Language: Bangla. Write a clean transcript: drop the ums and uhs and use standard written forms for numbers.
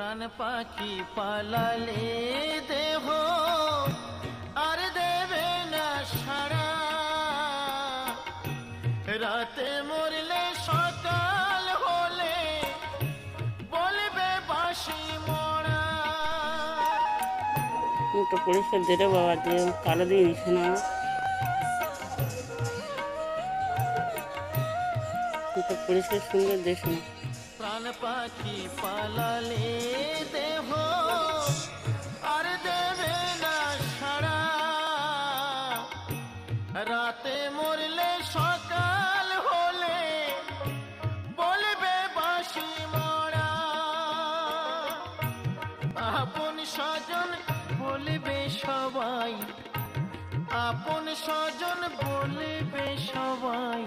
প্রাণ পাখি পালালে দেহ আর দেবে না সাড়া, রাতে মরলে সকাল হলে বলবে বাসি মরা। মুখটা পরিষ্কার দে রে বাবা, দিয়ে কালো দিয়ে দিস না। মুখটা পরিষ্কার সুন্দর দিস না। প্রাণ পাখি পালালে দেহ আর দেবে না সাড়া, রাতে মরলে সকাল হলে বলবে বাসি মরা। আপন স্বজন বলবে সবাই, আপন স্বজন বলবে সবাই,